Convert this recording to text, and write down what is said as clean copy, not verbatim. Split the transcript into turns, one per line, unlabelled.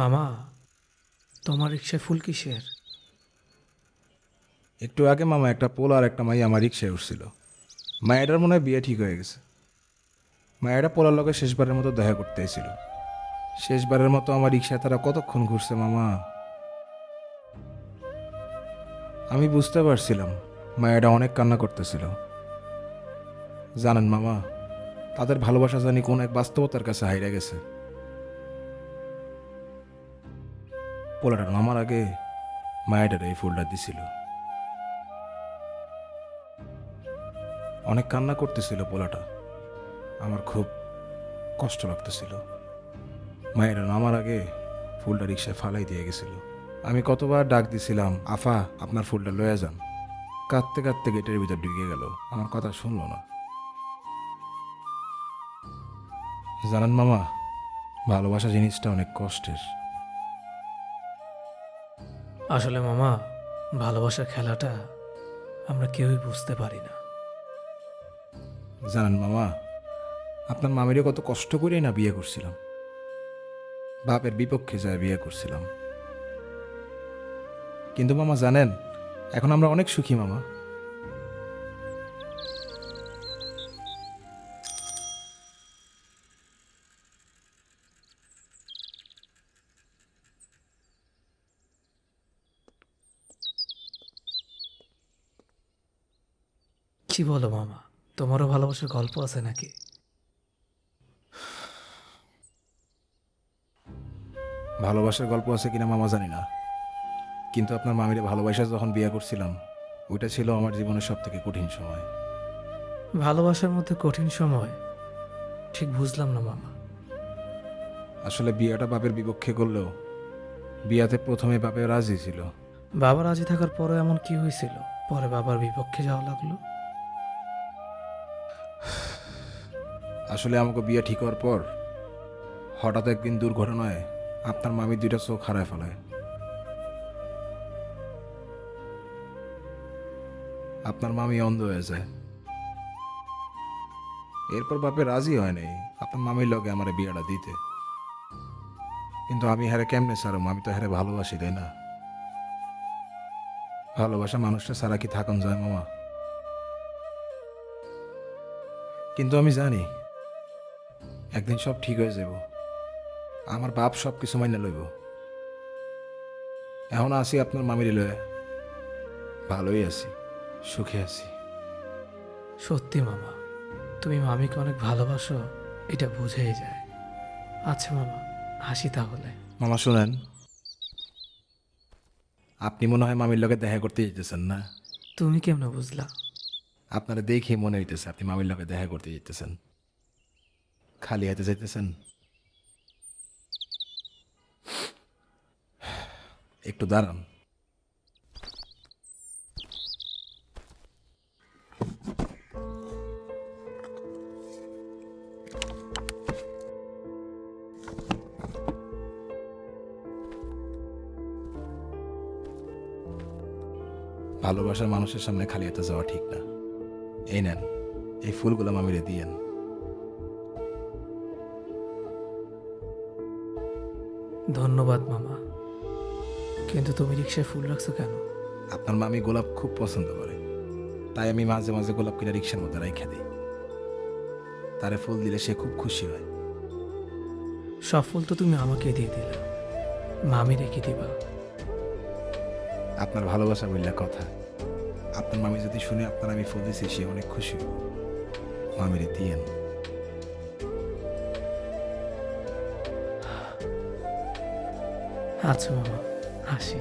মামা, তোমার রিক্সায় ফুল কিসের?
একটু আগে মামা একটা পোল আর একটা মাই আমার রিক্সায় উঠছিল। মায়েরার মনে হয় বিয়ে ঠিক হয়ে গেছে। মায়েরা পোলার লগে শেষবারের মতো দেখা করতে এসেছিল। শেষবারের মতো আমার রিক্সায় তারা কতক্ষণ ঘুরছে মামা। আমি বুঝতে পারছিলাম মায়েরা অনেক কান্না করতেছিল। জানেন মামা, তাদের ভালোবাসা জানি কোন এক বাস্তবতার কাছে হাইরা গেছে। পোলাটা নামার আগে মায়েরার এই ফুলটা দিছিল। অনেক কান্না করতেছিল পোলাটা। আমার খুব কষ্ট লাগতেছিল। মায়েরা নামার আগে ফুলটা রিক্সায় ফালাই দিয়ে গেছিল। আমি কতবার ডাক দিছিলাম, আফা আপনার ফুলটা লয়ে যান। কাঁদতে কাঁদতে গেটের ভিতর ঢুকে গেল, আমার কথা শুনলো না। জানেন মামা, ভালোবাসা জিনিসটা অনেক কষ্টের।
আসলে মামা, ভালোবাসার খেলাটা আমরা কেউই বুঝতে পারি না।
জানেন মামা, আপনার মামিরে কত কষ্ট করেই না বিয়ে করছিলাম। বাপের বিপক্ষে যায় বিয়ে করছিলাম। কিন্তু মামা জানেন, এখন আমরা অনেক সুখী মামা।
কি বলো মামা, তোমারও ভালোবাসার গল্প আছে নাকি?
ভালোবাসার গল্প আছে কিনা মামা জানি না, কিন্তু আপনার মামিরে ভালোবাসা যখন বিয়ে করছিলাম, ওইটা ছিল আমার জীবনের সব থেকে কঠিন সময়।
ভালোবাসার মধ্যে কঠিন সময়? ঠিক বুঝলাম না মামা।
আসলে বিয়েটা বাপের বিপক্ষে করলেও বিয়াতে প্রথমে বাপে রাজি ছিল।
বাবা রাজি থাকার পরে এমন কি হয়েছিল পরে বাবার বিপক্ষে যাওয়া লাগলো?
আসলে আমাকে বিয়ে ঠিক হওয়ার পর হঠাৎ একদিন দুর্ঘটনায় আপনার মামি দুইটা চোখ হারায় ফেলায়। আপনার মামি অন্ধ হয়ে যায়। এরপর বাপে রাজি হয় নাই আপনার মামির লগে আমার বিয়েটা দিতে। কিন্তু আমি হারে কেমনে ছাড়ম, আমি তো হারে ভালোবাসি, তাই না? ভালোবাসা মানুষটা ছাড়া কি থাকুন যায় মামা? কিন্তু আমি জানি একদিন সব ঠিক হয়ে যাব। আমার বাপ সব কিছু মাইনে লইব। এখন আসি আপনার মামির লয়ে, ভালোই আছি, সুখে আছি।
সত্যি মামা, তুমি মামিকে অনেক ভালোবাসো, এটা বুঝেই যায়। আচ্ছা মামা, হাসি তাহলে।
মামা শুনেন, আপনি মনে হয় মামির লগে দেখা করতে যেতেছেন না?
তুমি কেমনে বুঝলা?
আপনারা দেখে মনে হইতেছে আপনি মামির লগে দেখা করতে যেতেছেন। খালি হাতে যাইতেছেন? একটু দাঁড়ান। ভালোবাসার মানুষের সামনে খালি হাতে যাওয়া ঠিক না। এই নেন, এই ফুলগুলো মামিরে দিয়েন।
ধন্যবাদ মামা, কিন্তু তুমি রিক্সায় ফুল রাখছো কেন?
আপনার মামি গোলাপ খুব পছন্দ করে, তাই আমি মাঝে মাঝে গোলাপ কিনা রিক্সার মধ্যে রাইখা দিই। তারে ফুল দিলে সে খুব খুশি হয়।
সব ফুল তো তুমি আমাকে দিয়ে দিলা, মামি রেখে দিবা?
আপনার ভালোবাসা বললে কথা। আপনার মামি যদি শুনে আপনার আমি ফুল দিছি, সে অনেক খুশি হবে। মামিরে দিয়েন।
আচ্ছা মামা, আসি।